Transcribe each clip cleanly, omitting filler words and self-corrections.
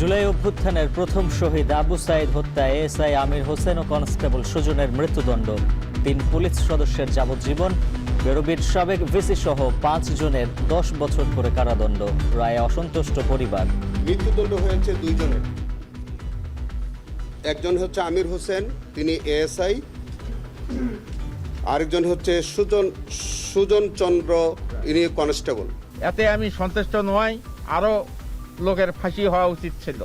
জুলাই অভ্যুত্থানের প্রথম শহীদ আবু সাইদ হত্যায় এএসআই আমির হোসেন ও কনস্টেবল সুজনের মৃত্যুদণ্ড, ৩ পুলিশ সদস্যের যাবজ্জীবন, বেরোবির সাবেক ভিসি সহ ৫ জনের ১০ বছর করে কারাদণ্ড। রায়ে অসন্তুষ্ট পরিবার। মৃত্যুদণ্ড হয়েছে 2 জনের। একজন হচ্ছে আমির হোসেন, তিনি এএসআই, আরেকজন হচ্ছে সুজন চন্দ্র, ইনি কনস্টেবল। এতে আমি সন্তুষ্ট নই, আরো লোকের ফাঁসি হওয়া উচিত ছিল।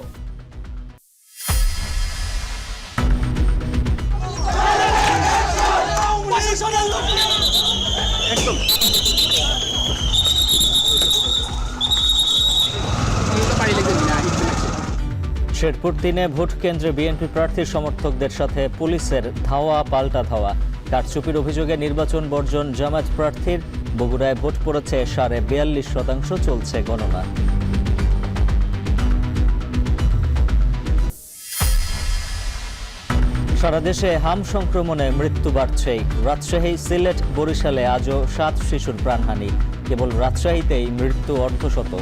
শেরপুর 3-এ ভোট কেন্দ্রে বিএনপি প্রার্থীর সমর্থকদের সাথে পুলিশের ধাওয়া পাল্টা ধাওয়া, কারচুপির অভিযোগে নির্বাচন বর্জন জামায়াত প্রার্থীর। বগুড়ায় ভোট পড়েছে 42%, চলছে গণনা। সারা দেশে হাম সংক্রমণে মৃত্যু বাড়ছেই। রাজশাহী, সিলেট, বরিশালে আজও 7 শিশুর প্রাণহানি। কেবল রাজশাহীতেই মৃত্যু অর্ধশত।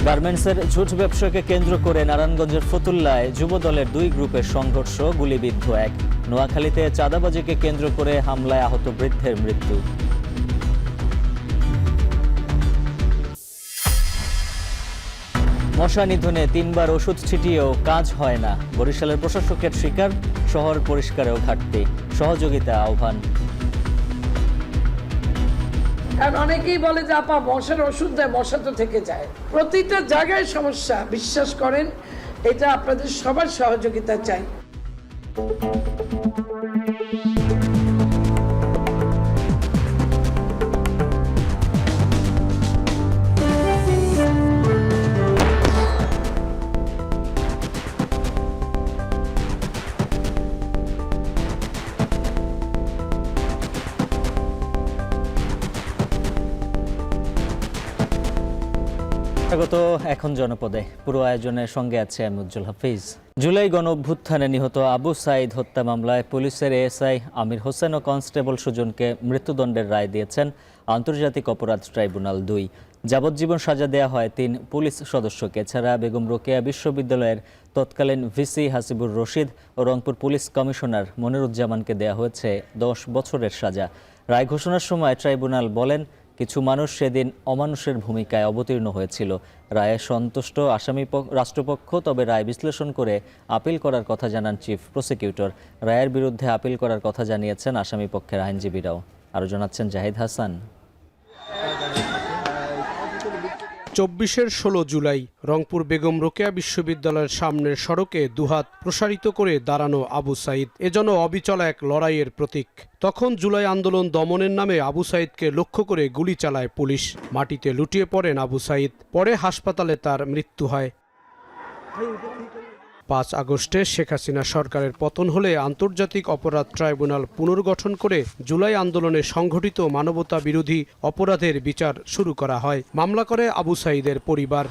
গার্মেন্টসের ঝুট ব্যবসাকে কেন্দ্র করে নারায়ণগঞ্জের ফতুল্লায় যুবদলের 2 গ্রুপের সংঘর্ষ, গুলিবিদ্ধ 1। নোয়াখালীতে চাঁদাবাজিকে কেন্দ্র করে হামলায় আহত বৃদ্ধের মৃত্যু। মশা নিধনে 3 বার ওষুধ ছিটিয়েও কাজ হয় না। বরিশালের প্রশাসকের শিকার, শহর পরিষ্কারেও ঘাটতি। সহযোগিতা আহ্বান। আর অনেকেই বলে যে আপা মশার ওষুধ দেয়, মশা তো থেকে যায়। প্রতিটা জায়গায় সমস্যা, বিশ্বাস করেন। এটা আপনাদের সবার সহযোগিতা চাই। স্বাগত এখন জনপদে। পুরো আয়োজনের সঙ্গে আছে আমি উজ্জ্বল হাফিজ। জুলাই গণ অভ্যুত্থানে নিহত আবু সাইদ হত্যা মামলায় পুলিশের এএসআই আমির হোসেন ও কনস্টেবল সুজনকে মৃত্যুদণ্ডের রায় দিয়েছেন আন্তর্জাতিক অপরাধ ট্রাইব্যুনাল 2। যাবজ্জীবন সাজা দেওয়া হয় 3 পুলিশ সদস্যকে। এছাড়া বেগম রোকেয়া বিশ্ববিদ্যালয়ের তৎকালীন ভিসি হাসিবুর রশিদ ও রংপুর পুলিশ কমিশনার মনিরুজ্জামানকে দেওয়া হয়েছে 10 বছরের সাজা। রায় ঘোষণার সময় ট্রাইব্যুনাল বলেন, কিছু মানুষ সেদিন অমানুষের ভূমিকায় অবতীর্ণ হয়েছিল। রায়ে সন্তুষ্ট আসামি রাষ্ট্রপক্ষ, তবে রায় বিশ্লেষণ করে আপিল করার কথা জানান চিফ প্রসিকিউটর। রায়ের বিরুদ্ধে আপিল করার কথা জানিয়েছেন আসামি পক্ষের আইনজীবীরাও। আরও জানাচ্ছেন জাহিদ হাসান। 24-এর 16 জুলাই রংপুর বেগম রোকেয়া বিশ্ববিদ্যালয়ের সামনের সড়কে দুহাত প্রসারিত করে দাঁড়ানো আবু সাইদ এজন্য অবিচল এক লড়াইয়ের প্রতীক। তখন জুলাই আন্দোলন দমনের নামে আবু সাইদকে লক্ষ্য করে গুলি চালায় পুলিশ। মাটিতে লুটিয়ে পড়েন আবু সাইদ। পরে হাসপাতালে তার মৃত্যু হয়। 5 আগস্টে শেখ হাসিনা সরকারের পতন হলে আন্তর্জাতিক অপরাধ ট্রাইব্যুনাল পুনর্গঠন করে জুলাই আন্দোলনে সংঘটিত মানবতা বিরোধী অপরাধের বিচার শুরু করা হয়। মামলা করে আবু সাইদের পরিবার।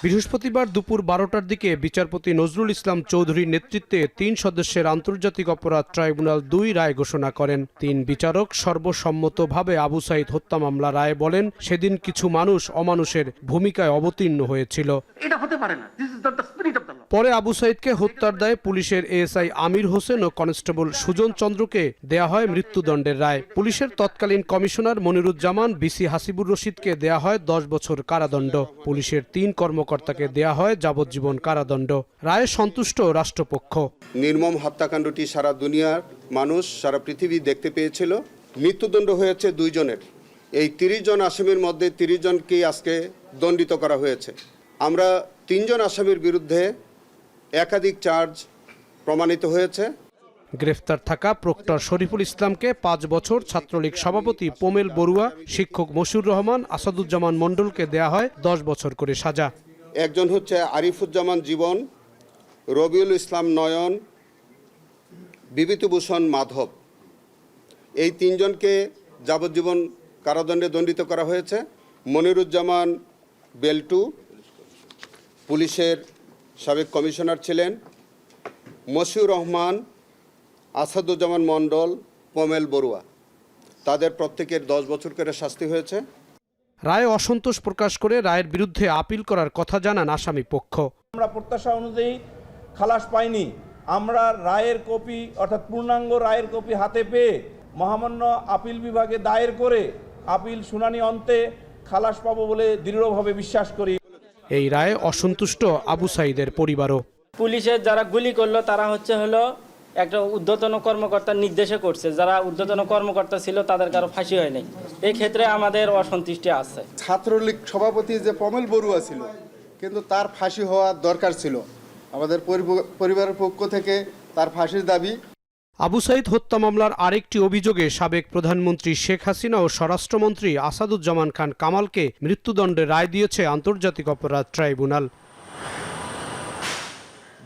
বৃহস্পতিবার দুপুর 12টার দিকে বিচারপতি নজরুল ইসলাম চৌধুরীর নেতৃত্বে 3 সদস্যের আন্তর্জাতিক অপরাধ ট্রাইব্যুনাল 2 রায় ঘোষণা করেন। 3 বিচারক সর্বসম্মতভাবে আবু সাইদ হত্যা মামলা রায় বলেন, সেদিন কিছু মানুষ অমানুষের ভূমিকায় অবতীর্ণ হয়েছিল। এটা হতে পারে না। This is not the spirit of the law. পরে আবু সাইদকে হত্যার দায়ে পুলিশের এএসআই আমির হোসেন ও কনস্টেবল সুজন চন্দ্রকে দেয়া হয় মৃত্যুদণ্ডের রায়। পুলিশের তৎকালীন কমিশনার মনিরুজ্জামান, ভিসি হাসিবুর রশিদকে দেয়া হয় 10 বছর কারাদণ্ড। পুলিশের 3 কর্মকর্তাকে দেয়া হয় যাবজ্জীবন কারাদণ্ড। রায়ে সন্তুষ্ট রাষ্ট্রপক্ষ। নির্মম হত্যাকাণ্ডটি সারা দুনিয়ার মানুষ, সারা পৃথিবী দেখতে পেয়েছিল। মৃত্যুদণ্ড হয়েছে 2 জনের। এই 30 জন আসামির মধ্যে 30 জনকেই আজকে দণ্ডিত করা হয়েছে। আমরা 3 জন আসামির বিরুদ্ধে একাধিক চার্জ প্রমাণিত হয়েছে। গ্রেফতার থাকা প্রক্টর শরীফুল ইসলামকে 5 বছর, ছাত্রলীগ সভাপতি পোমেল বড়ুয়া, শিক্ষক মশিউর রহমান, আসাদুজ্জামান মণ্ডলকে দেয়া হয় 10 বছর করে সাজা। একজন হচ্ছে আরিফুজ্জামান জীবন, রবিউল ইসলাম নয়ন, বিভূতিভূষণ মাধব। এই 3 জনকে যাবজ্জীবন কারাদণ্ডে দণ্ডিত করা হয়েছে। মনিরুজ্জামান বেল্টু পুলিশের সাবেক কমিশনার ছিলেন। মশিউর রহমান, আসাদুজ্জামান মণ্ডল, পোমেল বড়ুয়া। তাদের প্রত্যেকের 10 বছর করে শাস্তি হয়েছে। রায়ে অসন্তোষ প্রকাশ করে রায়ের বিরুদ্ধে আপিল করার কথা জানান আসামি পক্ষ। আমরা প্রত্যাশা অনুযায়ী খালাস পাইনি। আমরা রায়ের কপি অর্থাৎ পূর্ণাঙ্গ রায়ের কপি হাতে পেয়ে মহামান্য আপিল বিভাগে দায়ের করে আপিল শুনানি অন্তে খালাস পাবো বলে দৃঢ়ভাবে বিশ্বাস করি। এই রায়ে অসন্তুষ্ট আবু সাঈদের পরিবারও। পুলিশের যারা গুলি করলো তারা হলো একটা ঊর্ধ্বতন কর্মকর্তার নির্দেশে করছে, যারা ঊর্ধ্বতন কর্মকর্তা ছিল তাদের কারো ফাঁসি হয়নি। এই ক্ষেত্রে আমাদের অসন্তুষ্টি আছে। ছাত্রলীগ সভাপতি যে পমেল বড়ুয়া ছিল, কিন্তু তার ফাঁসি হওয়া দরকার ছিল। আমাদের পরিবারের পক্ষ থেকে তার ফাঁসির দাবি। আবু সাঈদ হত্যা মামলার আরেকটি অভিযোগে সাবেক প্রধানমন্ত্রী শেখ হাসিনা ও স্বরাষ্ট্রমন্ত্রী আসাদুজ্জামান খান কামালকে মৃত্যুদণ্ডের রায় দিয়েছে আন্তর্জাতিক অপরাধ ট্রাইব্যুনাল।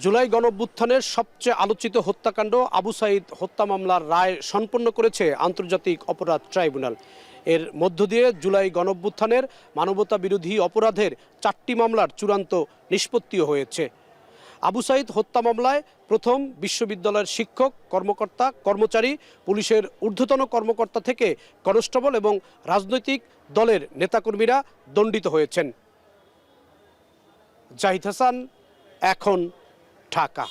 জুলাই গণঅভ্যুত্থানের সবচেয়ে আলোচিত হত্যাকাণ্ড আবু সাঈদ হত্যা মামলার রায় সম্পন্ন করেছে আন্তর্জাতিক অপরাধ ট্রাইব্যুনাল। এর মধ্য দিয়ে জুলাই গণঅভ্যুত্থানের মানবতা বিরোধী অপরাধের 4টি মামলার চূড়ান্ত নিষ্পত্তিও হয়েছে। আবু সাঈদ হত্যা মামলায় প্রথম বিশ্ববিদ্যালয়ের শিক্ষক, কর্মকর্তা, কর্মচারী, পুলিশের ঊর্ধ্বতন কর্মকর্তা থেকে কনস্টেবল এবং রাজনৈতিক দলের নেতাকর্মীরা দণ্ডিত হয়েছেন। জাহিদ হাসান, এখন, ঢাকা।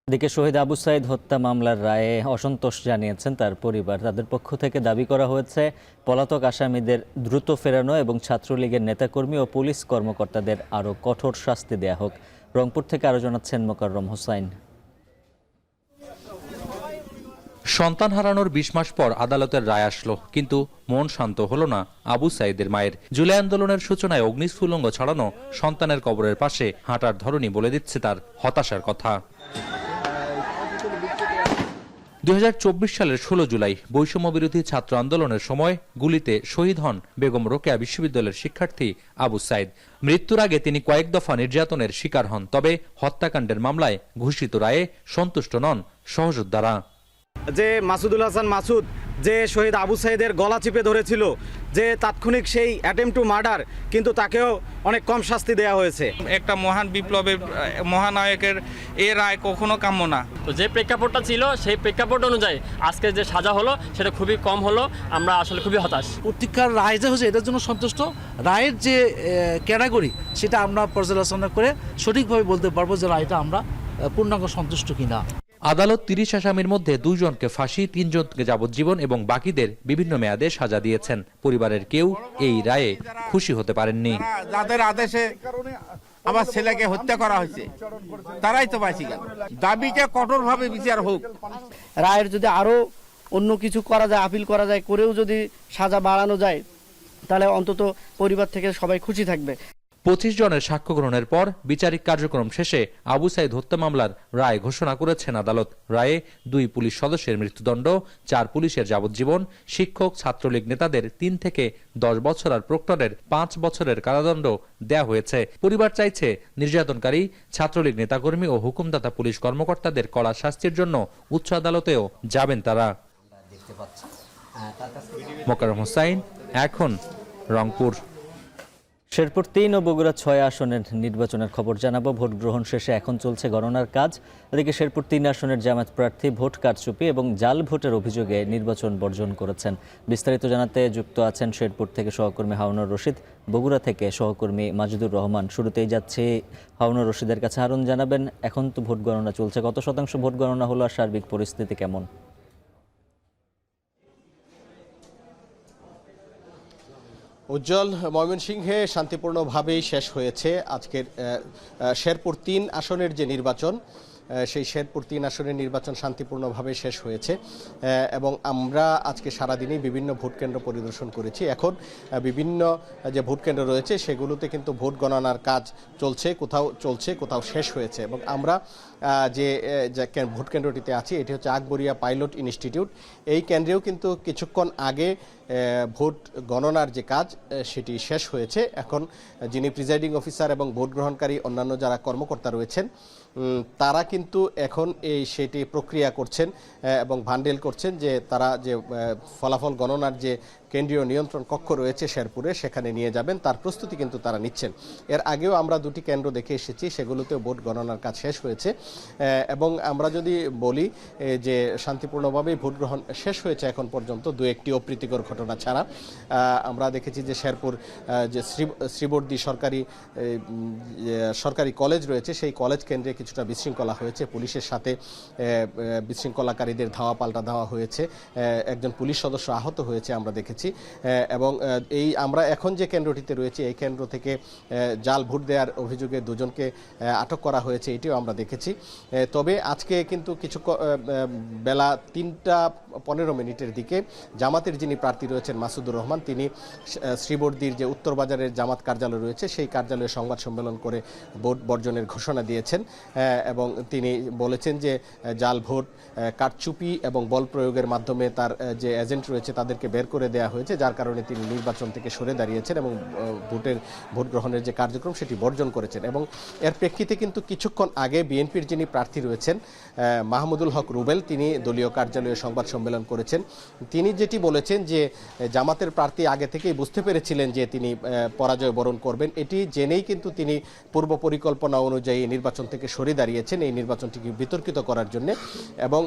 এদিকে শহীদ আবু সাঈদ হত্যা মামলার রায়ে অসন্তোষ জানিয়েছেন তার পরিবার। তাদের পক্ষ থেকে দাবি করা হয়েছে পলাতক আসামিদের দ্রুত ফেরানো এবং ছাত্রলীগের নেতাকর্মী ও পুলিশ কর্মকর্তাদের আরও কঠোর শাস্তি দেয়া হোক। রংপুর থেকে আরও জানাচ্ছেন মোকাররম হোসাইন। সন্তান হারানোর 20 মাস পর আদালতের রায় আসলো, কিন্তু মন শান্ত হলো না আবু সাঈদের মায়ের। জুলাই আন্দোলনের সূচনায় অগ্নিস্ফুলিঙ্গ ছড়ানো সন্তানের কবরের পাশে হাঁটার ধরনই বলে দিচ্ছে তার হতাশার কথা। 2024 সালের 16 জুলাই বৈষম্য বিরোধী ছাত্র আন্দোলনের সময় গুলিতে শহীদ হন বেগম রোকেয়া বিশ্ববিদ্যালয়ের শিক্ষার্থী আবু সাঈদ। মৃত্যুর আগে তিনি কয়েক দফা নির্যাতনের শিকার হন। তবে হত্যাকাণ্ডের মামলায় ঘোষিত রায়ে সন্তুষ্ট নন সহযোদ্ধারা। যে মাসুদুল হাসান মাসুদ যে শহীদ আবু সাঈদের গলা চিপে ধরেছিল, যে তাৎক্ষণিক সেই অ্যাটেম্প টু মার্ডার, কিন্তু তাকেও অনেক কম শাস্তি দেওয়া হয়েছে। একটা মহান বিপ্লবের মহানায়কের এ রায় কখনো কাম্য না। তো যে প্রেক্ষাপটটা ছিল সেই প্রেক্ষাপট অনুযায়ী আজকে যে সাজা হলো সেটা খুবই কম হলো। আমরা আসলে খুবই হতাশ। প্রত্যেকটা রায় যে হয়েছে এটার জন্য সন্তুষ্ট। রায়ের যে ক্যাটাগরি সেটা আমরা পর্যালোচনা করে সঠিকভাবে বলতে পারবো যে রায়টা আমরা পূর্ণাঙ্গ সন্তুষ্ট কিনা। আদালত 30 আসামির মধ্যে 2 জনকে ফাঁসি, 3 জনকে যাবজ্জীবন এবং বাকিদের বিভিন্ন মেয়াদে সাজা দিয়েছেন। পরিবারের কেউ এই রায়ে খুশি হতে পারেননি। যাদের আদেশে আমার ছেলেকে হত্যা করা হয়েছে তারাই তো বাঁচি গেল। দাবিটা কঠোরভাবে বিচার হোক। রায়ের যদি আরও অন্য কিছু করা যায়, আপিল করা যায়, করেও যদি সাজা বাড়ানো যায়, তাহলে অন্তত পরিবার থেকে সবাই খুশি থাকবে। 25 জনের সাক্ষ্য গ্রহণের পর বিচারিক কার্যক্রম শেষে আবু সাঈদ হত্যা মামলার রায় ঘোষণা করেছেন আদালত। রায়ে 2 পুলিশ সদস্যের মৃত্যুদণ্ড, 4 পুলিশের যাবজ্জীবন, শিক্ষক, ছাত্রলীগ নেতাদের 3 থেকে 10 বছর আর প্রক্টরের 5 বছরের কারাদণ্ড দেয়া হয়েছে। পরিবার চাইছে নির্যাতনকারী ছাত্রলীগ নেতাকর্মী ও হুকুমদাতা পুলিশ কর্মকর্তাদের কড়া শাস্তির জন্য উচ্চ আদালতেও যাবেন তারা। মোকাররম হোসাইন, এখন, রংপুর। শেরপুর 3 ও বগুড়া 6 আসনের নির্বাচনের খবর জানাবো। ভোট গ্রহণ শেষে এখন চলছে গণনার কাজ। এদিকে শেরপুর 3 আসনের জামায়াত প্রার্থী ভোট কারচুপি এবং জাল ভোটের অভিযোগে নির্বাচন বর্জন করেছেন। বিস্তারিত জানাতে যুক্ত আছেন শেরপুর থেকে সহকর্মী হারুনুর রশিদ, বগুড়া থেকে সহকর্মী মাজিদুর রহমান। শুরুতেই যাচ্ছে হারুনুর রশিদের কাছে। হারুন, জানাবেন এখন তো ভোট গণনা চলছে, কত শতাংশ ভোট গণনা হলো আর সার্বিক পরিস্থিতি কেমন? উজ্জ্বল, ময়মনসিংহে শান্তিপূর্ণভাবেই শেষ হয়েছে আজকের শেরপুর 3 আসনের যে নির্বাচন, সেই শেরপুর 3 আসনের নির্বাচন শান্তিপূর্ণভাবে শেষ হয়েছে এবং আমরা আজকে সারাদিনই বিভিন্ন ভোটকেন্দ্র পরিদর্শন করেছি। এখন বিভিন্ন যে ভোটকেন্দ্র রয়েছে সেগুলোতে কিন্তু ভোট গণনার কাজ চলছে, কোথাও শেষ হয়েছে। এবং আমরা যে ভোটকেন্দ্রটিতে আছি এটি হচ্ছে আকবরিয়া পাইলট ইনস্টিটিউট। এই কেন্দ্রেও কিন্তু কিছুক্ষণ আগে ভোট গণনার যে কাজ সেটি শেষ হয়েছে। এখন যিনি প্রিজাইডিং অফিসার এবং ভোট গ্রহণকারী অন্যান্য যারা কর্মকর্তা রয়েছেন তারা কিন্তু এখন সেটি প্রক্রিয়া করছেন এবং ভান্ডেল করছেন যে তারা যে ফলাফল গণনার যে কেন্দ্রীয় নিয়ন্ত্রণ কক্ষ রয়েছে শেরপুরে সেখানে নিয়ে যাবেন, তার প্রস্তুতি কিন্তু তারা নিচ্ছেন। এর আগেও আমরা দুটি কেন্দ্র দেখে এসেছি, সেগুলোতেও ভোট গণনার কাজ শেষ হয়েছে এবং আমরা যদি বলি যে শান্তিপূর্ণভাবেই ভোট গ্রহণ শেষ হয়েছে এখন পর্যন্ত, দু একটি অপ্রীতিকর ঘটনা ছাড়া। আমরা দেখেছি যে শেরপুর যে শ্রীবর্দী সরকারি কলেজ রয়েছে, সেই কলেজ কেন্দ্রে কিছুটা বিশৃঙ্খলা হয়েছে, পুলিশের সাথে বিশৃঙ্খলাকারীদের ধাওয়া পাল্টা দেওয়া হয়েছে, একজন পুলিশ সদস্য আহত হয়েছে আমরা দেখেছি। এবং আমরা এখন যে কেন্দ্রটিতে রয়েছে এই কেন্দ্র থেকে জাল ভোট দেওয়ার অভিযোগে দুজনকে আটক করা হয়েছে, এটিও আমরা দেখেছি। তবে আজকে কিন্তু কিছু বেলা 3:15 দিকে জামাতের যিনি প্রার্থী রয়েছেন মাসুদুর রহমান, তিনি শ্রীবর্দীর যে উত্তরবাজারের জামাত কার্যালয় রয়েছে সেই কার্যালয়ে সংবাদ সম্মেলন করে ভোট বর্জনের ঘোষণা দিয়েছেন এবং তিনি বলেছেন যে জাল ভোট, কারচুপি এবং বল প্রয়োগের মাধ্যমে তার যে এজেন্ট রয়েছে তাদেরকে বের করে দেওয়া হয়েছে, যার কারণে তিনি নির্বাচন থেকে সরে দাঁড়িয়েছেন এবং ভোট গ্রহণের যে কার্যক্রম সেটি বর্জন করেছেন। এবং এর প্রেক্ষিতে কিন্তু কিছুক্ষণ আগে বিএনপির যিনি প্রার্থী রয়েছেন মাহমুদুল হক রুবেল, তিনি দলীয় কার্যালয়ে সংবাদ সম্মেলন করেছেন। তিনি যেটি বলেছেন যে জামাতের প্রার্থী আগে থেকেই বুঝতে পেরেছিলেন যে তিনি পরাজয় বরণ করবেন, এটি জেনেই কিন্তু তিনি পূর্ব পরিকল্পনা অনুযায়ী নির্বাচন থেকে সরে দাঁড়িয়েছেন এই নির্বাচনটিকে বিতর্কিত করার জন্য। এবং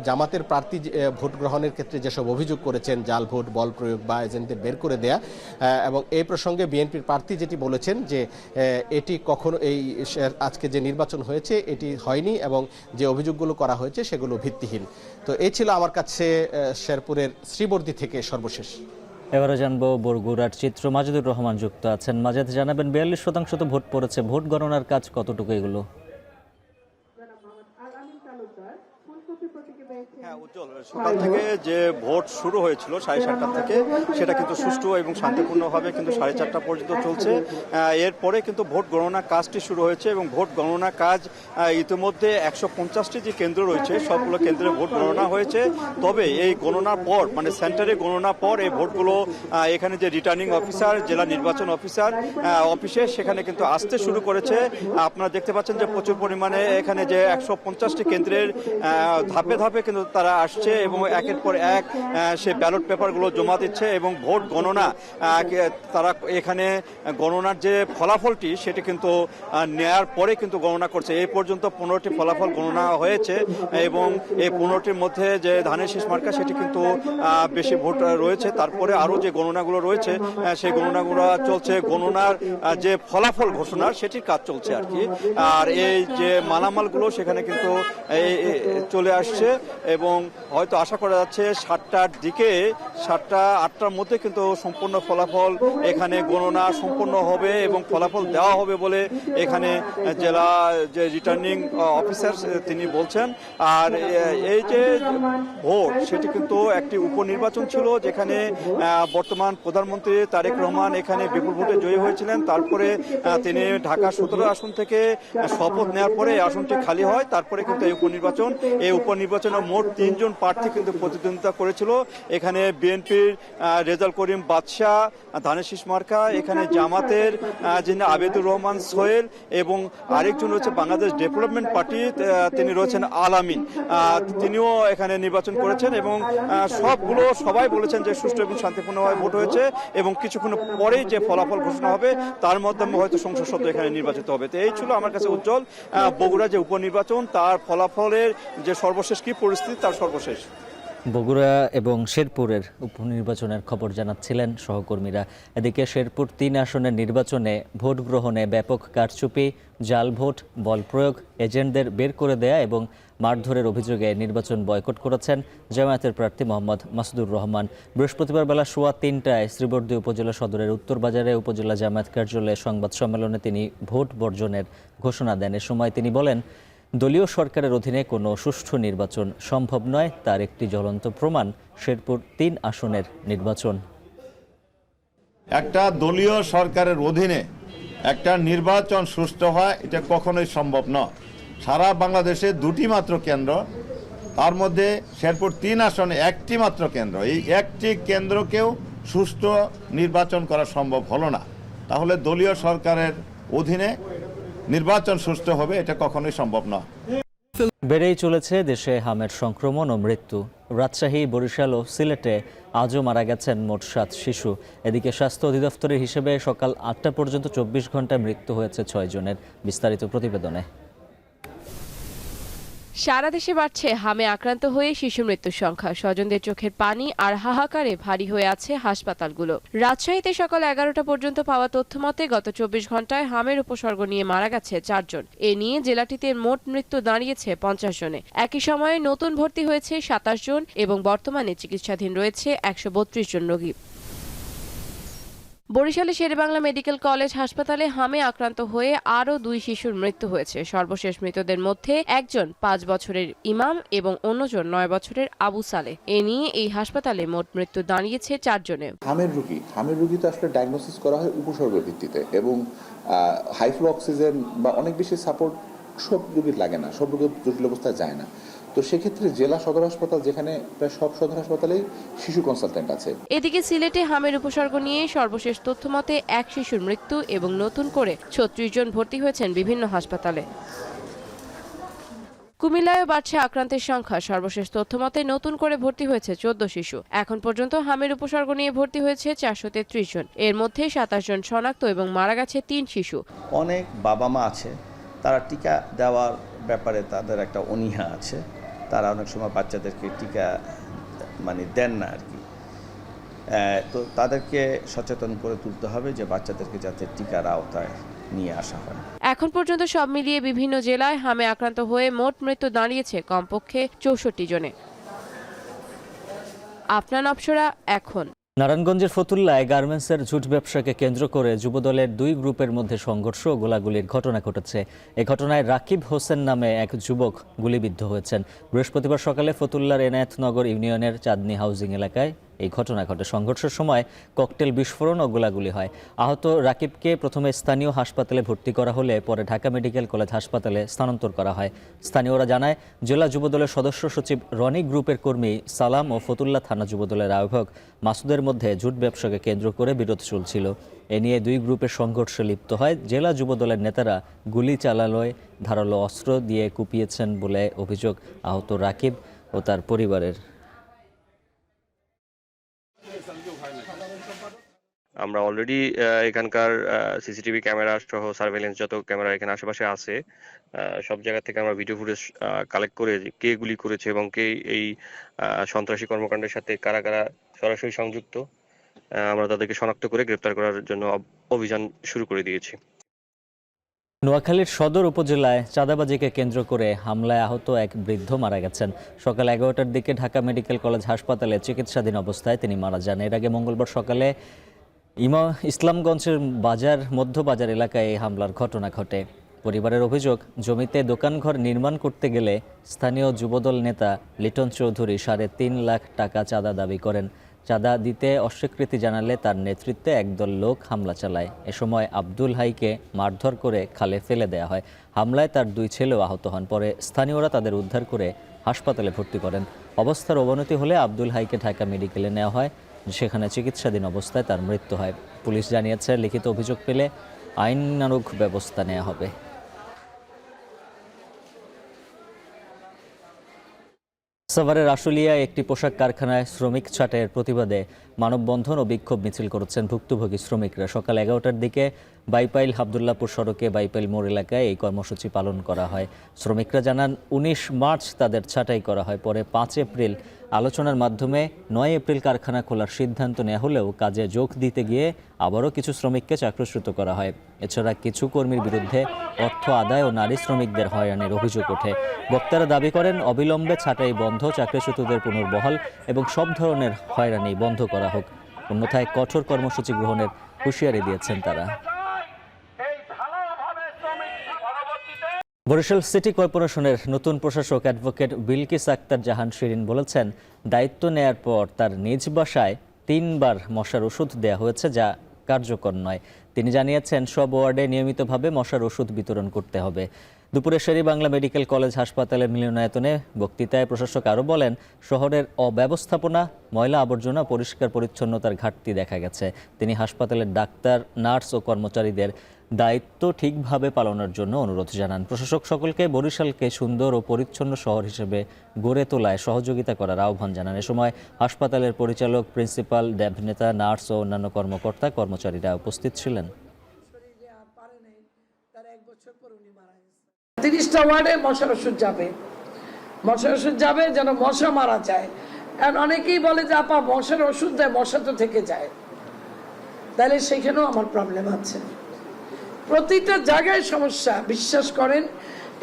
জামাতের প্রার্থী ভোট গ্রহণের ক্ষেত্রে যেসব অভিযোগ করেছেন, জাল ভোট, বল প্রয়োগ বা এজেন্টদের বের করে দেয়া, এবং এই প্রসঙ্গে বিএনপির প্রার্থী যেটি বলেছেন যে এটি কখনো আজকে যে নির্বাচন হয়েছে এটি হয়নি এবং যে অভিযোগগুলো করা হয়েছে সেগুলো ভিত্তিহীন। তো এই ছিল আমার কাছে শেরপুরের শ্রীবর্দী থেকে সর্বশেষ। এবারে জানবো বরগুড়ার চিত্র। মাজিদুর রহমান যুক্ত আছেন। মাজিদ, জানাবেন 42% তো ভোট পড়েছে, ভোট গণনার কাজ কতটুকু এগুলো? হ্যাঁ উজ্জ্বল, সকাল থেকে যে ভোট শুরু হয়েছিল 7:30 থেকে, সেটা কিন্তু সুষ্ঠু এবং শান্তিপূর্ণভাবে কিন্তু 4:30 পর্যন্ত চলছে। এরপরে কিন্তু ভোট গণনা কাজটি শুরু হয়েছে এবং ভোট গণনা কাজ ইতিমধ্যে 150টি যে কেন্দ্র রয়েছে সবগুলো কেন্দ্রে ভোট গণনা হয়েছে। তবে এই গণনার পর, মানে সেন্টারে গণনার পর এই ভোটগুলো এখানে যে রিটার্নিং অফিসার, জেলা নির্বাচন অফিসার অফিসে সেখানে কিন্তু আসতে শুরু করেছে। আপনারা দেখতে পাচ্ছেন যে প্রচুর পরিমাণে এখানে যে 150টি কেন্দ্রের ধাপে ধাপে কিন্তু তারা আসছে এবং একের পর এক সে ব্যালট পেপারগুলো জমা দিচ্ছে এবং ভোট গণনা তারা এখানে গণনার যে ফলাফলটি সেটি কিন্তু নেয়ার পরে কিন্তু গণনা করছে। এই পর্যন্ত 15টি ফলাফল গণনা হয়েছে এবং এই 15টির মধ্যে যে ধানের শীষ মার্কা সেটি কিন্তু বেশি ভোট রয়েছে। তারপরে আরও যে গণনাগুলো রয়েছে সেই গণনাগুলো চলছে, গণনার যে ফলাফল ঘোষণার সেটির কাজ চলছে আর কি। আর এই যে মালামালগুলো সেখানে কিন্তু চলে আসছে এবং হয়তো আশা করা যাচ্ছে 7টার দিকে, 7টা-8টার মধ্যে কিন্তু সম্পূর্ণ ফলাফল এখানে গণনা সম্পূর্ণ হবে এবং ফলাফল দেওয়া হবে বলে এখানে জেলা যে রিটার্নিং অফিসার তিনি বলছেন। আর এই যে ভোট সেটি কিন্তু একটি উপনির্বাচন ছিল, যেখানে বর্তমান প্রধানমন্ত্রী তারেক রহমান এখানে বিপুল ভোটে জয়ী হয়েছিলেন। তারপরে তিনি ঢাকা 17 আসন থেকে শপথ নেওয়ার পরে এই আসনটি খালি হয়। তারপরে কিন্তু এই উপনির্বাচনে মোট 3 জন প্রার্থী কিন্তু প্রতিদ্বন্দ্বিতা করেছিল। এখানে বিএনপির রেজাল করিম বাদশাহ, ধানের শীষ মার্কা, এখানে জামাতের যিনি আবেদুর রহমান সোহেল এবং আরেকজন রয়েছে বাংলাদেশ ডেভেলপমেন্ট পার্টি, তিনি রয়েছেন আল আমিন, তিনিও এখানে নির্বাচন করেছেন এবং সবাই বলেছেন যে সুষ্ঠু এবং শান্তিপূর্ণভাবে ভোট হয়েছে এবং কিছুক্ষণ পরেই যে ফলাফল ঘোষণা হবে তার মাধ্যমে হয়তো সংসদ সদস্য এখানে নির্বাচিত হবে। তো এই ছিল আমার কাছে উজ্জ্বল বগুড়া যে উপনির্বাচন তার ফলাফলের যে সর্বশেষ কি পরিস্থিতি তার সর্বশেষ। বগুড়া এবং শেরপুরের উপনির্বাচনের খবর জানাচ্ছিলেন সহকর্মীরা। এদিকে শেরপুর 3 আসনের নির্বাচনে ভোট গ্রহণে ব্যাপক কারচুপি, জাল ভোট, বল প্রয়োগ, এজেন্টদের বের করে দেয়া এবং মারধরের অভিযোগে নির্বাচন বয়কট করেছেন জামায়াতের প্রার্থী মোহাম্মদ মাসুদুর রহমান। বৃহস্পতিবার বেলা 3:15টায় শ্রীবর্দী উপজেলা সদরের উত্তরবাজারে উপজেলা জামায়াত কার্যালয়ে সংবাদ সম্মেলনে তিনি ভোট বর্জনের ঘোষণা দেন। এ সময় তিনি বলেন, দলীয় সরকারের অধীনে কোনো সুষ্ঠু নির্বাচন সম্ভব নয়, তার একটি জ্বলন্ত প্রমাণ শেরপুর 3 আসনের নির্বাচন। একটা দলীয় সরকারের অধীনে একটা নির্বাচন সুষ্ঠু হয় এটা কখনোই সম্ভব নয়। সারা বাংলাদেশে 2টি মাত্র কেন্দ্র, তার মধ্যে শেরপুর 3 আসনে 1টি মাত্র কেন্দ্র, এই 1টি কেন্দ্রকেও সুষ্ঠু নির্বাচন করা সম্ভব হলো না। তাহলে দলীয় সরকারের অধীনে নির্বাচন সুষ্ঠু হবে এটা কখনোই সম্ভব নয়। বেড়েই চলেছে দেশে হামের সংক্রমণ ও মৃত্যু। রাজশাহী, বরিশাল ও সিলেটে আজও মারা গেছেন মোট 7 শিশু। এদিকে স্বাস্থ্য অধিদপ্তরের হিসেবে সকাল 8টা পর্যন্ত 24 ঘন্টায় মৃত্যু হয়েছে 6 জনের। বিস্তারিত প্রতিবেদনে। সারা দেশে বাড়ছে হামে আক্রান্ত হয়ে শিশু মৃত্যুর সংখ্যা। স্বজনদের চোখের পানি আর হাহাকারে ভারী হয়ে আছে হাসপাতালগুলো। রাজশাহীতে সকাল 11টা পর্যন্ত পাওয়া তথ্য মতে গত 24 ঘন্টায় হামের উপসর্গ নিয়ে মারা গেছে 4 জন। এ নিয়ে জেলাটিতে মোট মৃত্যু দাঁড়িয়েছে 50 জনে। একই সময়ে নতুন ভর্তি হয়েছে 27 জন এবং বর্তমানে চিকিৎসাধীন রয়েছে 132 জন রোগী। বরিশালে শেরেবাংলা মেডিকেল কলেজ হাসপাতালে হামে আক্রান্ত হয়ে আরও 2 শিশুর মৃত্যু হয়েছে। সর্বশেষ মৃতদের মধ্যে একজন 5 বছরের ইমাম এবং অন্যজন 9 বছরের আবু সালেহ। এ নিয়ে এই হাসপাতালে মোট মৃত্যু দাঁড়িয়েছে 4 জনের। হামের রোগী তো আসলে ডায়াগনোসিস করা হয় উপসর্গের ভিত্তিতে এবং হাই ফ্লো অক্সিজেন বা অনেক বেশি সাপোর্ট সব রোগীর লাগে না, সব রোগীর জটিল অবস্থায় যায় না। তো সেক্ষেত্রে জেলা সদর হাসপাতাল, যেখানে প্রায় সব সদর হাসপাতালেই শিশু কনসালটেন্ট আছে। এদিকে সিলেটে হামের উপসর্গ নিয়ে সর্বশেষ তথ্য মতে 1 শিশুর মৃত্যু এবং নতুন করে 36 জন ভর্তি হয়েছেন বিভিন্ন হাসপাতালে। কুমিল্লায়ও বাড়ছে আক্রান্তের সংখ্যা। সর্বশেষ তথ্য মতে নতুন করে ভর্তি হয়েছে 14 শিশু। এখন পর্যন্ত হামের উপসর্গ নিয়ে ভর্তি হয়েছে 433 জন। এর মধ্যে 27 জন শনাক্ত এবং মারা গেছে 3 শিশু। অনেক বাবা মা আছে, তারা টিকা দেওয়ার ব্যাপারে তাদের একটা অনীহা আছে। তারা অনেক সময় বাচ্চাদেরকে টিকা দেন না আর কি। তো তাদেরকে সচেতন করে তুলতে হবে যে বাচ্চাদেরকে যাতে টিকার আওতায় নিয়ে আসা হয়। এখন পর্যন্ত সব মিলিয়ে বিভিন্ন জেলায় হামে আক্রান্ত হয়ে মোট মৃত্যু দাঁড়িয়েছে কমপক্ষে 64 জনে। আপনার অপসরা এখন। নারায়ণগঞ্জের ফতুল্লায় গার্মেন্টসের ঝুট ব্যবসাকে কেন্দ্র করে যুবদলের 2 গ্রুপের মধ্যে সংঘর্ষ ও গোলাগুলির ঘটনা ঘটেছে। এ ঘটনায় রাকিব হোসেন নামে এক যুবক গুলিবিদ্ধ হয়েছেন। বৃহস্পতিবার সকালে ফতুল্লার এনায়েতনগর ইউনিয়নের চাঁদনী হাউজিং এলাকায় এই ঘটনা ঘটে। সংঘর্ষের সময় ককটেল বিস্ফোরণ ও গোলাগুলি হয়। আহত রাকিবকে প্রথমে স্থানীয় হাসপাতালে ভর্তি করা হলে পরে ঢাকা মেডিকেল কলেজ হাসপাতালে স্থানান্তর করা হয়। স্থানীয়রা জানায়, জেলা যুবদলের সদস্য সচিব রনি গ্রুপের কর্মী সালাম ও ফতুল্লা থানা যুবদলের আহ্বায়ক মাসুদের মধ্যে ঝুট ব্যবসাকে কেন্দ্র করে বিরোধ চলছিল। এ নিয়ে 2 গ্রুপের সংঘর্ষে লিপ্ত হয়। জেলা যুবদলের নেতারা গুলি চালানোয় ধারালো অস্ত্র দিয়ে কুপিয়েছেন বলে অভিযোগ আহত রাকিব ও তার পরিবারের। আমরা অলরেডি এখানকার সিসিটিভি ক্যামেরা সহ সার্ভেলেন্স যত ক্যামেরা এখানে আশেপাশে আছে সব জায়গা থেকে আমরা ভিডিও ফুটেজ কালেক্ট করে কে গুলি করেছে এবং কে এই সন্ত্রাসী কর্মকাণ্ডের সাথে কারা কারা সরাসরি সংযুক্ত আমরা তাদেরকে শনাক্ত করে গ্রেপ্তার করার জন্য অভিযান শুরু করে দিয়েছি। নোয়াখালীর সদর উপজেলায় চাঁদাবাজিকে কেন্দ্র করে হামলায় আহত এক বৃদ্ধ মারা গেছেন। সকাল 11টার দিকে ঢাকা মেডিকেল কলেজ হাসপাতালে চিকিৎসাধীন অবস্থায় তিনি মারা যান। এর আগে মঙ্গলবার সকালে ইসলামগঞ্জের মধ্যবাজার এলাকায় এই হামলার ঘটনা ঘটে। পরিবারের অভিযোগ, জমিতে দোকানঘর নির্মাণ করতে গেলে স্থানীয় যুবদল নেতা লিটন চৌধুরী 3.5 লাখ টাকা চাঁদা দাবি করেন। চাঁদা দিতে অস্বীকৃতি জানালে তার নেতৃত্বে একদল লোক হামলা চালায়। এ সময় আব্দুল হাইকে মারধর করে খালে ফেলে দেওয়া হয়। হামলায় তার 2 ছেলেও আহত হন। পরে স্থানীয়রা তাদের উদ্ধার করে হাসপাতালে ভর্তি করেন। অবস্থার অবনতি হলে আব্দুল হাইকে ঢাকা মেডিকেলে নেওয়া হয়। সেখানে চিকিৎসাধীন অবস্থায় তার মৃত্যু হয়। পুলিশ জানিয়েছে, লিখিত অভিযোগ পেলে আইনানুগ ব্যবস্থা নেওয়া হবে। সাভারের আশুলিয়ায় একটি পোশাক কারখানায় শ্রমিক ছাঁটাইয়ের প্রতিবাদে মানববন্ধন ও বিক্ষোভ মিছিল করেছেন ভুক্তভোগী শ্রমিকরা। সকাল 11টার দিকে বাইপাইল আবদুল্লাপুর সড়কে বাইপাইল মোড় এলাকায় এই কর্মসূচি পালন করা হয়। শ্রমিকরা জানান, 19 মার্চ তাদের ছাঁটাই করা হয়। পরে 5 এপ্রিল আলোচনার মাধ্যমে 9 এপ্রিল কারখানা খোলার সিদ্ধান্ত নেওয়া হলেও কাজে যোগ দিতে গিয়ে আবারও কিছু শ্রমিককে চাকরিচ্যুত করা হয়। এছাড়া কিছু কর্মীর বিরুদ্ধে অর্থ আদায় ও নারী শ্রমিকদের হয়রানির অভিযোগ ওঠে। বক্তারা দাবি করেন, অবিলম্বে ছাঁটাই বন্ধ, চাকরিচ্যুতদের পুনর্বহাল এবং সব ধরনের হয়রানি বন্ধ করা হোক। অন্যথায় কঠোর কর্মসূচি গ্রহণের হুঁশিয়ারি দিয়েছেন তারা। বরিশাল সিটি কর্পোরেশনের নতুন প্রশাসক অ্যাডভোকেট বিলকিস আক্তার জাহান শিরিন বলেছেন, দায়িত্ব নেয়ার পর তার নিজ বাসায় 3 বার মশার ওষুধ দেওয়া হয়েছে, যা কার্যকর নয়। তিনি জানিয়েছেন, সব ওয়ার্ডে নিয়মিতভাবে মশার ওষুধ বিতরণ করতে হবে। দুপুরে শেরেবাংলা মেডিকেল কলেজ হাসপাতালের মিলনায়তনে বক্তৃতায় প্রশাসক আরও বলেন, শহরের অব্যবস্থাপনা, ময়লা আবর্জনা, পরিষ্কার পরিচ্ছন্নতার ঘাটতি দেখা গেছে। তিনি হাসপাতালের ডাক্তার, নার্স ও কর্মচারীদের দায়িত্ব ঠিকভাবে পালনের জন্য অনুরোধ জানান। প্রশাসক সকলকে বরিশালকে সুন্দর ও পরিচ্ছন্ন শহর হিসেবে গড়ে তোলায় সহযোগিতা করার আহ্বান জানান। এ সময় হাসপাতালের পরিচালক, প্রিন্সিপাল, ড্যাব নেতা, নার্স ও অন্যান্য কর্মকর্তা কর্মচারীরা উপস্থিত ছিলেন। 30টা ওয়ার্ডে মশার ওষুধ যাবে যেন মশা মারা যায়। আর অনেকেই বলে যে আপা মশার ওষুধ দেয়, মশা তো থেকে যায়, তাহলে সেখানেও আমার প্রবলেম আছে। প্রতিটা জায়গায় সমস্যা, বিশ্বাস করেন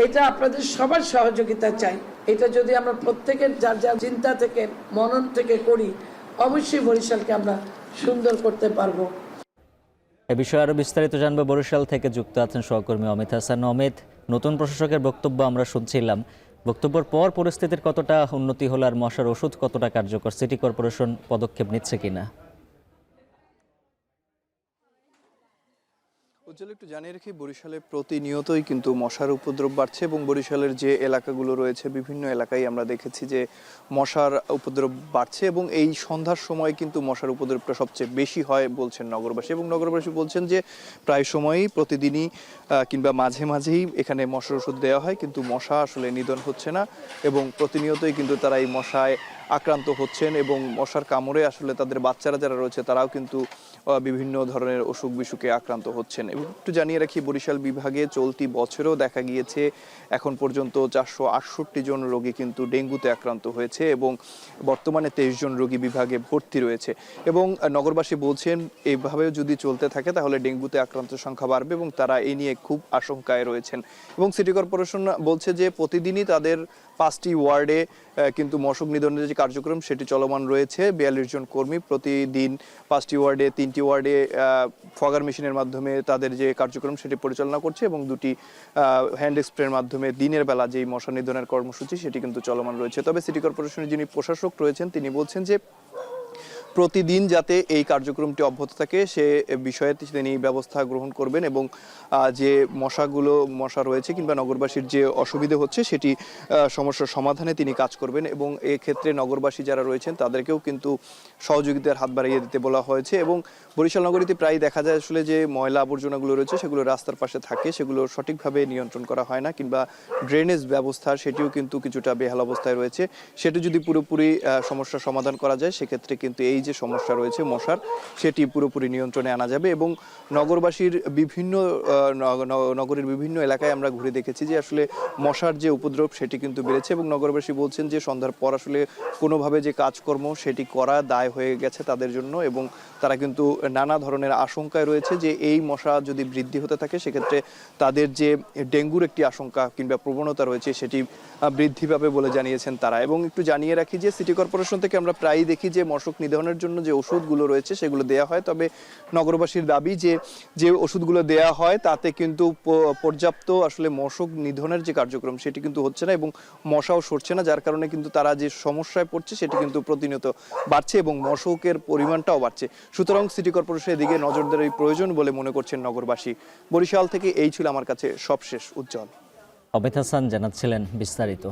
এটা আপনাদের সবার সহযোগিতা চাই। এটা যদি আমরা প্রত্যেকের যার যার চিন্তা থেকে, মনন থেকে করি, অবশ্যই বরিশালকে আমরা সুন্দর করতে পারবো। এ বিষয়ে আরো বিস্তারিত জানবো। বরিশাল থেকে যুক্ত আছেন সহকর্মী অমিত হাসান। অমিত, নতুন প্রশাসকের বক্তব্য আমরা শুনছিলাম, বক্তব্যের পর পরিস্থিতির কতটা উন্নতি হলো আর মশার ওষুধ কতটা কার্যকর, সিটি কর্পোরেশন পদক্ষেপ নিচ্ছে কিনা? উজ্জ্বল, একটু জানিয়ে রাখি, বরিশালে প্রতিনিয়তই কিন্তু মশার উপদ্রব বাড়ছে এবং বরিশালের যে এলাকাগুলো রয়েছে বিভিন্ন এলাকায় আমরা দেখেছি যে মশার উপদ্রব বাড়ছে এবং এই সন্ধ্যার সময় কিন্তু মশার উপদ্রবটা সবচেয়ে বেশি হয় বলছেন নগরবাসী। এবং নগরবাসী বলছেন যে প্রায় সময়ই প্রতিদিনই কিংবা মাঝে মাঝেই এখানে মশার ওষুধ দেওয়া হয়, কিন্তু মশা আসলে নিধন হচ্ছে না এবং প্রতিনিয়তই কিন্তু তারা এই মশায় আক্রান্ত হচ্ছেন এবং মশার কামড়ে আসলে তাদের বাচ্চারা যারা রয়েছে তারাও কিন্তু বিভিন্ন ধরনের অসুখ বিসুখে আক্রান্ত হচ্ছেন। এবং একটু জানিয়ে রাখি, বরিশাল বিভাগে চলতি বছরেও দেখা গিয়েছে এখন পর্যন্ত 468 জন রোগী কিন্তু ডেঙ্গুতে আক্রান্ত হয়েছে এবং বর্তমানে 23 জন রোগী বিভাগে ভর্তি রয়েছে। এবং নগরবাসী বলছেন এইভাবে যদি চলতে থাকে তাহলে ডেঙ্গুতে আক্রান্ত সংখ্যা বাড়বে এবং তারা এই নিয়ে খুব আশঙ্কায় রয়েছেন। এবং সিটি কর্পোরেশন বলছে যে প্রতিদিনই তাদের 5টি ওয়ার্ডে কিন্তু মশক নিধনের যে কার্যক্রম সেটি চলমান রয়েছে। 42 জন কর্মী প্রতিদিন 5টি ওয়ার্ডে, 3টি ওয়ার্ডে ফগার মেশিনের মাধ্যমে তাদের যে কার্যক্রম সেটি পরিচালনা করছে এবং 2টি হ্যান্ড স্প্রের মাধ্যমে দিনের বেলা যেই মশা নিধনের কর্মসূচি সেটি কিন্তু চলমান রয়েছে। তবে সিটি কর্পোরেশনের যিনি প্রশাসক রয়েছেন তিনি বলছেন যে প্রতিদিন যাতে এই কার্যক্রমটি অব্যাহত থাকে সে বিষয়ে তিনি ব্যবস্থা গ্রহণ করবেন এবং যে মশা রয়েছে কিংবা নগরবাসীর যে অসুবিধা হচ্ছে সেটি সমস্যার সমাধানে তিনি কাজ করবেন এবং এক্ষেত্রে নগরবাসী যারা রয়েছেন তাদেরকেও কিন্তু সহযোগিতার হাত বাড়িয়ে দিতে বলা হয়েছে। এবং বরিশাল নগরীতে প্রায় দেখা যায় আসলে যে ময়লা আবর্জনাগুলো রয়েছে সেগুলো রাস্তার পাশে থাকে, সেগুলো সঠিকভাবে নিয়ন্ত্রণ করা হয় না কিংবা ড্রেনেজ ব্যবস্থা সেটিও কিন্তু কিছুটা বেহাল অবস্থায় রয়েছে। সেটি যদি পুরোপুরি সমস্যার সমাধান করা যায় সেক্ষেত্রে কিন্তু এই যে সমস্যা রয়েছে মশার সেটি পুরোপুরি নিয়ন্ত্রণে আনা যাবে। এবং নগরবাসীর নগরের বিভিন্ন এলাকায় আমরা ঘুরে দেখেছি যে আসলে মশার যে উপদ্রব সেটি কিন্তু বেড়েছে এবং নগরবাসী বলছেন যে সন্ধ্যার পর আসলে কোনোভাবে যে কাজকর্ম সেটি করা দায় হয়ে গেছে তাদের জন্য এবং তারা কিন্তু নানা ধরনের আশঙ্কায় রয়েছে যে এই মশা যদি বৃদ্ধি হতে থাকে সেক্ষেত্রে তাদের যে ডেঙ্গুর একটি আশঙ্কা কিংবা প্রবণতা রয়েছে সেটি বৃদ্ধি পাবে বলে জানিয়েছেন তারা। এবং একটু জানিয়ে রাখি যে সিটি কর্পোরেশন থেকে আমরা প্রায়ই দেখি যে মশক নিধনের জন্য যে ওষুধগুলো রয়েছে সেগুলো দেয়া হয়, তবে নগরবাসীর দাবি যে ওষুধগুলো দেয়া হয় তাতে কিন্তু পর্যাপ্ত আসলে মশক নিধনের যে কার্যক্রম সেটি কিন্তু হচ্ছে না এবং মশাও সরছে না, যার কারণে কিন্তু তারা যে সমস্যায় পড়ছে সেটি কিন্তু প্রতিনিয়ত বাড়ছে এবং মশকের পরিমাণটাও বাড়ছে। সুতরাং সিটি কর্পোরেশনের দিকে নজর দেওয়ার প্রয়োজন বলে মনে করছেন নগরবাসী। বরিশাল থেকে এই ছিল আমার কাছে সবশেষ। উজ্জ্বল। অমিত হাসান জানাচ্ছিলেন বিস্তারিত।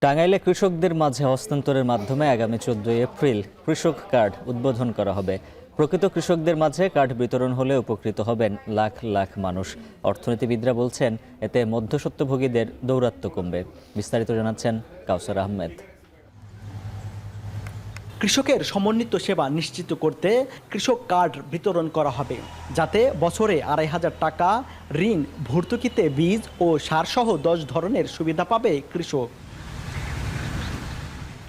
টাঙ্গাইলে কৃষকদের মাঝে হস্তান্তরের মাধ্যমে আগামী 14 এপ্রিল কৃষক কার্ড উদ্বোধন করা হবে। প্রকৃত কৃষকদের মাঝে কার্ড বিতরণ হলে উপকৃত হবেন লাখ লাখ মানুষ। অর্থনীতিবিদরা বলছেন এতে মধ্যস্বত্বভোগীদের দৌরাত্ম্য কমবে। বিস্তারিত জানাচ্ছেন কাউসার আহমেদ। কৃষকের সমন্বিত সেবা নিশ্চিত করতে কৃষক কার্ড বিতরণ করা হবে, যাতে বছরে 2,500 টাকা ঋণ, ভর্তুকিতে বীজ ও সারসহ 10 ধরনের সুবিধা পাবে কৃষক।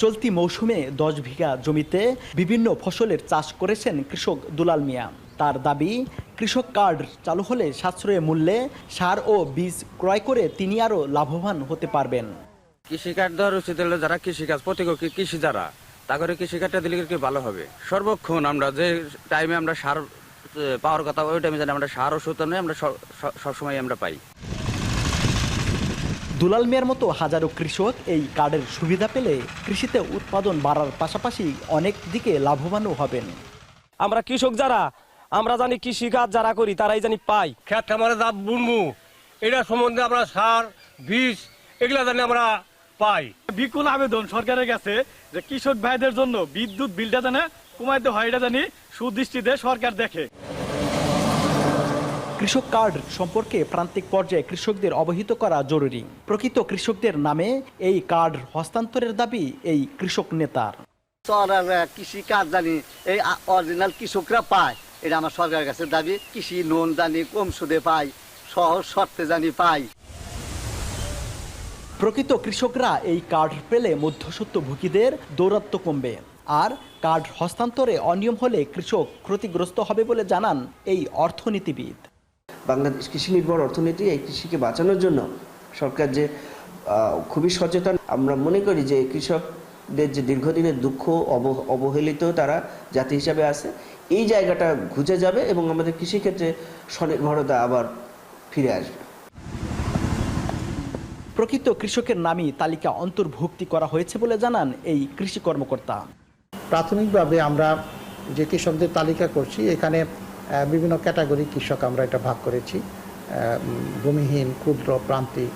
চলতি মৌসুমে 10 বিঘা জমিতে বিভিন্ন ফসলের চাষ করেছেন কৃষক দুলাল মিয়া। তার দাবি, কৃষক কার্ড চালু হলে সাশ্রয়ী মূল্যে সার ও বীজ ক্রয় করে তিনি আরও লাভবান হতে পারবেন। কৃষিকার্ড দেওয়ার উচিত হলে যারা কৃষিকাজ প্রতিকূল কৃষি যারা তাদের কৃষিকার্ডটা দিলে কি ভালো হবে। সর্বক্ষণ আমরা যে টাইমে আমরা সার পাওয়ার কথা ওই টাইমে জানি আমরা সার ওষুধ নেই, আমরা সবসময় আমরা পাই। দুলাল মিয়ার মতো হাজারো কৃষক এই কার্ডের সুবিধা পেলে কৃষিতে উৎপাদন বাড়ার পাশাপাশি অনেক দিকে লাভবানও হবেন। আমরা কৃষক যারা আমরা জানি কৃষিকাজ যারা করি তারাই জানি পাই। খেত খামারে যা বুনবো এটা সম্বন্ধে আমরা সার বীজ এগুলা জানি আমরা পাই। বিপুল আবেদন সরকারের কাছে যে কৃষক ভাইদের জন্য বিদ্যুৎ বিলটা জানে কমাইতে হয়, এটা জানি সুদৃষ্টিতে সরকার দেখে। কৃষক কার্ড সম্পর্কে প্রান্তিক পর্যায়ে কৃষকদের অবহিত করা জরুরি। প্রকৃত কৃষকদের নামে এই কার্ড হস্তান্তরের দাবি এই কৃষক নেতার। কৃষি কার্ড জানি এই অরিজিনাল কৃষকরা পায়, এটা আমার সরকারের কাছে দাবি। কৃষি লোন জানি কম সুদে পাই, সহজ শর্তে জানি পাই। প্রকৃত কৃষকরা এই কার্ড পেলে মধ্যস্বত্বভোগীদের দৌরাত্ম্য কমবে। আর কার্ড হস্তান্তরে অনিয়ম হলে কৃষক ক্ষতিগ্রস্ত হবে বলে জানান এই অর্থনীতিবিদ। বাংলাদেশ কৃষি নির্ভর অর্থনীতি, এই কৃষিকে বাঁচানোর জন্য সরকার যে খুবই সচেতন। আমরা মনে করি যে কৃষকদের যে দীর্ঘদিনের দুঃখ, অবহেলিত তারা জাতি হিসাবে আছে, এই জায়গাটা ঘুচে যাবে এবং আমাদের কৃষিক্ষেত্রে স্বনির্ভরতা আবার ফিরে আসবে। প্রকৃত কৃষকের নামই তালিকা অন্তর্ভুক্তি করা হয়েছে বলে জানান এই কৃষি কর্মকর্তা। প্রাথমিকভাবে আমরা যে কৃষকদের তালিকা করছি, এখানে বিভিন্ন ক্যাটাগরি কৃষক আমরা এটা ভাগ করেছি। ভূমিহীন, ক্ষুদ্র, প্রান্তিক,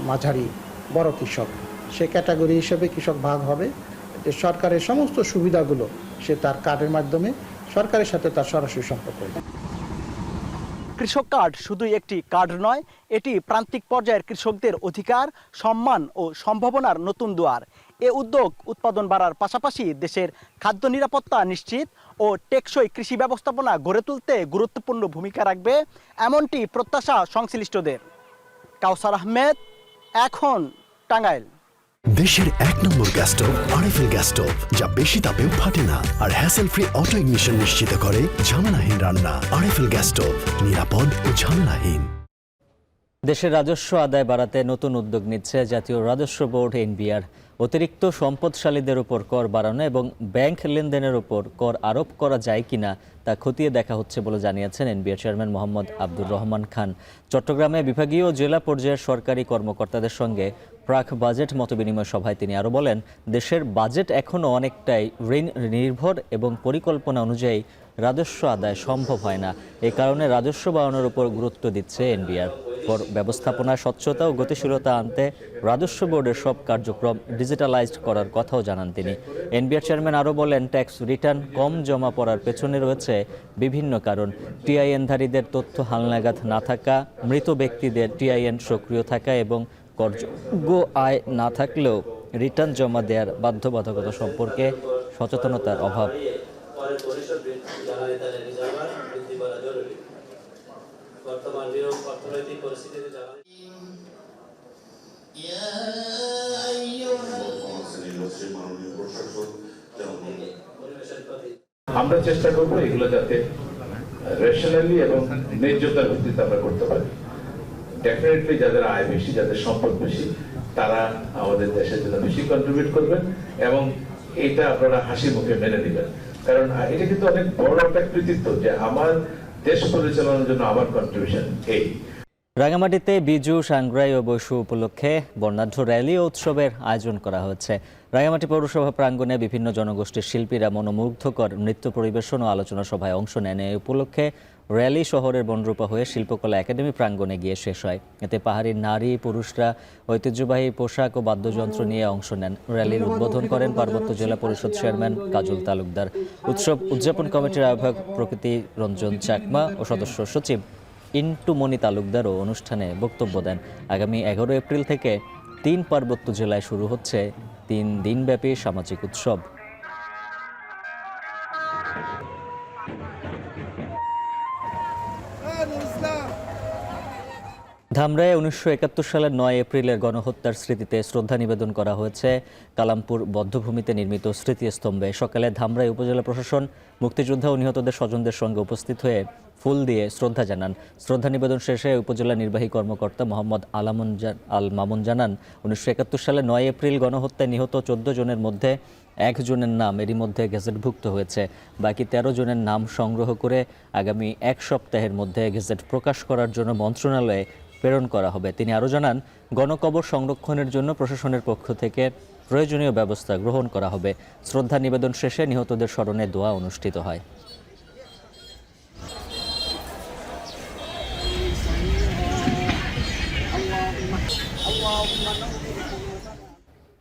মাঝারি, বড় কৃষক, সে ক্যাটাগরি হিসেবে কৃষক ভাগ হবে। যে সরকারের সমস্ত সুবিধাগুলো সে তার কার্ডের মাধ্যমে সরকারের সাথে তার সরাসরি সম্পর্ক। কৃষক কার্ড শুধু একটি কার্ড নয়, এটি প্রান্তিক পর্যায়ের কৃষকদের অধিকার, সম্মান ও সম্ভাবনার নতুন দুয়ার। এ উদ্যোগ উৎপাদন বাড়ার পাশাপাশি দেশের খাদ্য নিরাপত্তা নিশ্চিত ও টেকসই কৃষি ব্যবস্থাপনা গড়ে তুলতে গুরুত্বপূর্ণ ভূমিকা রাখবে, এমনটি প্রত্যাশা সংশ্লিষ্টদের। কাউসার আহমেদ, এখন টাঙ্গাইল। দেশের 1 নম্বর gas stove RFL gas stove, যা বেশি তাপেও ফাটে না আর হ্যাসেল ফ্রি অটো ইগনিশন নিশ্চিত করে ঝামেলাহীন রান্না। আরএফএল গ্যাস স্টোভ, নিরাপদ ও ঝামেলাহীন। দেশের রাজস্ব আদায় বাড়াতে নতুন উদ্যোগ নিচ্ছে জাতীয় রাজস্ব বোর্ড এনবিআর। অতিরিক্ত সম্পদশালীদের উপর কর বাড়ানো এবং ব্যাংক লেনদেনের উপর কর আরোপ করা যায় কিনা তা খতিয়ে দেখা হচ্ছে বলে জানিয়েছেন এনবিআর চেয়ারম্যান মোহাম্মদ আব্দুর রহমান খান। চট্টগ্রামে বিভাগীয় জেলা পর্যায়ের সরকারি কর্মকর্তাদের সঙ্গে প্রাক বাজেট মতবিনিময় সভায় তিনি আরও বলেন, দেশের বাজেট এখনও অনেকটাই ঋণ নির্ভর এবং পরিকল্পনা অনুযায়ী রাজস্ব আদায় সম্ভব হয় না। এ কারণে রাজস্ব বাড়ানোর উপর গুরুত্ব দিচ্ছে এনবিআর। কর ব্যবস্থাপনায় স্বচ্ছতা ও গতিশীলতা আনতে রাজস্ব বোর্ডের সব কার্যক্রম ডিজিটালাইজড করার কথাও জানান তিনি। এনবিআর চেয়ারম্যান আরও বলেন, ট্যাক্স রিটার্ন কম জমা পড়ার পেছনে রয়েছে বিভিন্ন কারণ। টিআইএনধারীদের তথ্য হালনাগাদ না থাকা, মৃত ব্যক্তিদের টিআইএন সক্রিয় থাকা এবং করযোগ্য আয় না থাকলেও রিটার্ন জমা দেওয়ার বাধ্যবাধকতা সম্পর্কে সচেতনতার অভাব। আমরা চেষ্টা করবো এগুলো যাতে রেশনালি এবং ন্যায্যতার ভিত্তিতে আমরা করতে পারি। ডেফিনেটলি যাদের আয় বেশি, যাদের সম্পদ বেশি, তারা আমাদের দেশের জন্য বেশি কন্ট্রিবিউট করবেন এবং এটা আপনারা হাসি মুখে মেনে নেবেন। কারণ এটা কিন্তু অনেক বড় একটা কৃতিত্ব যে আমার দেশ পরিচালনার জন্য আমার কন্ট্রিবিউশন এই। রাঙামাটিতে বিজু, সাংগ্রাই ও বৈশু উপলক্ষে বর্ণাঢ্য র্যালি ও উৎসবের আয়োজন করা হচ্ছে। রাঙামাটি পৌরসভা প্রাঙ্গণে বিভিন্ন জনগোষ্ঠীর শিল্পীরা মনোমুগ্ধকর নৃত্য পরিবেশন ও আলোচনা সভায় অংশ নেন। এই উপলক্ষে র্যালি শহরের বনরূপা হয়ে শিল্পকলা একাডেমি প্রাঙ্গণে গিয়ে শেষ হয়। এতে পাহাড়ি নারী পুরুষরা ঐতিহ্যবাহী পোশাক ও বাদ্যযন্ত্র নিয়ে অংশ নেন। র্যালির উদ্বোধন করেন পার্বত্য জেলা পরিষদ চেয়ারম্যান কাজল তালুকদার। উৎসব উদযাপন কমিটির আহ্বায়ক প্রকৃতি রঞ্জন চাকমা ও সদস্য সচিব ইন্টুমণি তালুকদারও অনুষ্ঠানে বক্তব্য দেন। আগামী 11 এপ্রিল থেকে 3 পার্বত্য জেলায় শুরু হচ্ছে 3 দিনব্যাপী সামাজিক উৎসব। ধামরায় 1971 সালের 9 এপ্রিলের গণহত্যার স্মৃতিতে শ্রদ্ধা নিবেদন করা হয়েছে কালামপুর বধ্যভূমিতে নির্মিত স্মৃতিস্তম্ভে। সকালে ধামরাই উপজেলা প্রশাসন মুক্তিযোদ্ধা ও নিহতদের স্বজনদের সঙ্গে উপস্থিত হয়ে ফুল দিয়ে শ্রদ্ধা জানান। শ্রদ্ধা নিবেদন শেষে উপজেলা নির্বাহী কর্মকর্তা মোহাম্মদ আল মামুন জানান, 1971 সালে 9 এপ্রিল গণহত্যায় নিহত 14 জনের মধ্যে 1 জনের নাম এরই মধ্যে গেজেটভুক্ত হয়েছে। বাকি 13 জনের নাম সংগ্রহ করে আগামী 1 সপ্তাহের মধ্যে গেজেট প্রকাশ করার জন্য মন্ত্রণালয়ে প্রেরণ করা হবে। তিনি আরও জানান, গণকবর সংরক্ষণের জন্য প্রশাসনের পক্ষ থেকে প্রয়োজনীয় ব্যবস্থা গ্রহণ করা হবে। শ্রদ্ধা নিবেদন শেষে নিহতদের স্মরণে দোয়া অনুষ্ঠিত হয়।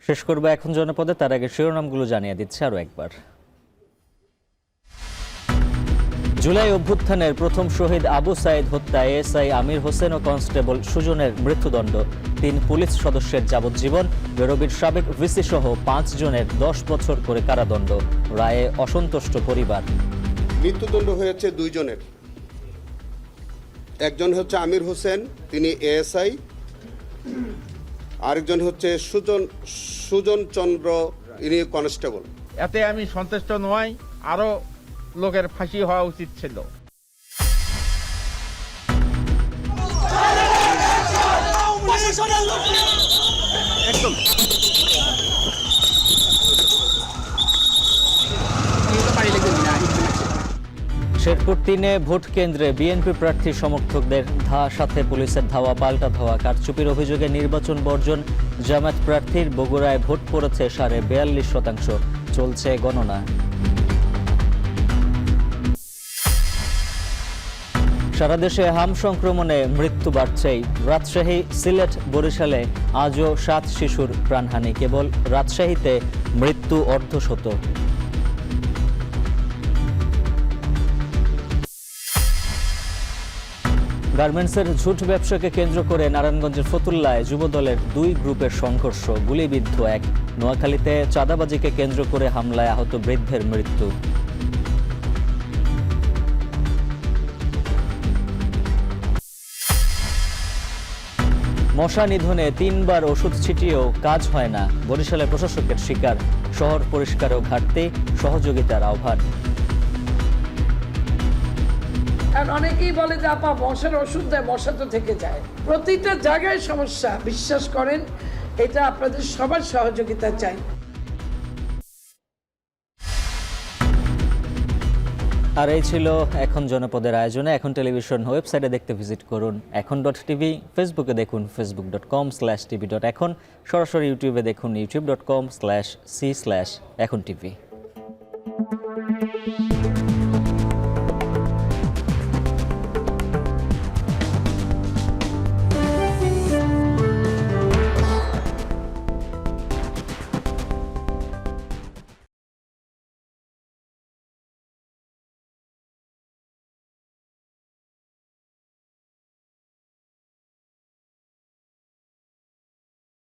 শেষ করবো এখন জনপদে, তার আগে শিরোনামগুলো জানিয়ে দিচ্ছে আরও একবার। জুলাই অভ্যুত্থানের প্রথম শহীদ আবু সাইদ হত্যা এএসআই আমির হোসেন ও কনস্টেবল সুজনের মৃত্যুদণ্ড, 3 পুলিশ সদস্যের যাবজ্জীবন, বেরোবির সাবেক ভিসি সহ 5 জনের 10 বছর করে কারাদণ্ড। রায়ে অসন্তুষ্ট পরিবার। মৃত্যুদণ্ড হয়েছে 2 জনের। একজন হচ্ছে আমির হোসেন, তিনি এএসআই, আরেকজন হচ্ছে সুজন চন্দ্র, ইনি কনস্টেবল। এতে আমি সন্তুষ্ট নই, আরো লোকের ফাঁসি হওয়া উচিত ছিল। শেরপুর 3-এ ভোট কেন্দ্রে বিএনপি প্রার্থী সমর্থকদের সাথে পুলিশের ধাওয়া পাল্টা ধাওয়া, কারচুপির অভিযোগে নির্বাচন বর্জন। জামায়াত প্রার্থীর বগুড়ায় ভোট পড়েছে 42%। চলছে গণনা। সারা দেশে হাম সংক্রমণে মৃত্যু বাড়ছেই। রাজশাহী, সিলেট, বরিশালে আজও 7 শিশুর প্রাণহানি, কেবল রাজশাহীতে মৃত্যু অর্ধশত। গার্মেন্টসের ঝুট ব্যবসাকে কেন্দ্র করে নারায়ণগঞ্জের ফতুল্লায় যুবদলের 2 গ্রুপের সংঘর্ষ, গুলিবিদ্ধ 1। নোয়াখালীতে চাঁদাবাজিকে কেন্দ্র করে হামলায় আহত বৃদ্ধের মৃত্যু। মশা নিধনে 3 বার ওষুধ ছিটিয়েও কাজ হয় না, বরিশালের প্রশাসকের শিকার। শহর পরিষ্কারও ঘাটতি, সহযোগিতার আহ্বান। আর অনেকেই বলে যে আপা মশার ওষুধ দেয়, মশা তো থেকে যায়। প্রতিটা জায়গায় সমস্যা, বিশ্বাস করেন। এটা আপনাদের সবার সহযোগিতা চাই। আর এই ছিল এখন জনপদের আয়োজনে। এখন টেলিভিশন ওয়েবসাইটে দেখতে ভিজিট করুন এখন.টিভি, ফেসবুকে দেখুন facebook.com/tv.এখন, সরাসরি ইউটিউবে দেখুন youtube.com/c/echontv।